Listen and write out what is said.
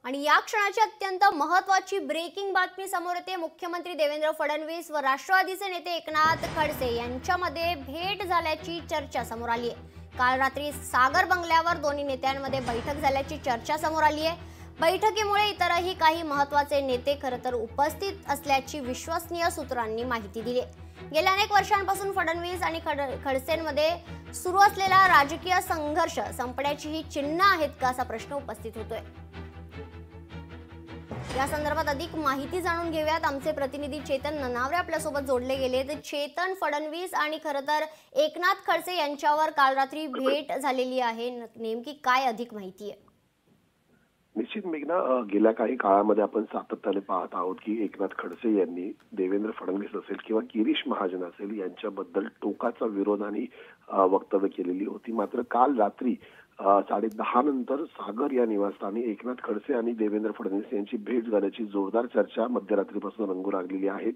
आणि या क्षणाची अत्यंत महत्त्वाची ब्रेकिंग बातमी समोर येते। मुख्यमंत्री देवेंद्र फडणवीस व राष्ट्रवादीचे नेते एकनाथ खडसे यांच्यामध्ये भेट झाल्याची चर्चा समोर आली आहे। काल रात्री सागर बंगल्यावर दोन्ही नेत्यांमध्ये बैठक झाल्याची चर्चा समोर आली आहे। बैठकीमुळे इतरही काही महत्त्वाचे नेते खरतर उपस्थित असल्याची विश्वसनीय सूत्रांनी माहिती दिली आहे। गेल्या अनेक वर्षांपासून फडणवीस आणि खडसेंमध्ये सुरू असलेला राजकीय संघर्ष संपण्याची ही चिन्ह आहेत का असा प्रश्न उपस्थित होतोय। या संदर्भात अधिक माहिती जाणून घेऊयात। आमचे प्रतिनिधी चेतन ननावरे आपल्या सोबत जोडले गेले। तर चेतन, फडणवीस आणि खरतर एकनाथ खडसे यांच्यावर काल रात्री भेट झालेली आहे, नेमकी काय अधिक माहिती आहे? निश्चित मेघना, गेल्या काही काळामध्ये आपण सातत्याने पाहत आहोत की एकनाथ खडसे यांनी देवेंद्र फडणवीस असेल किंवा गिरीश महाजन असेल यांच्याबद्दल टोकाचा विरोध आणि वक्तव्य केलेली होती। मात्र काल रात्री 10:30 नंतर सागर या निवासस्थानी एकनाथ खडसे आणि देवेंद्र फडणवीस यांची भेट झाल्याची जोरदार चर्चा मध्यरात्रीपासून रंगू लागलेली आहे।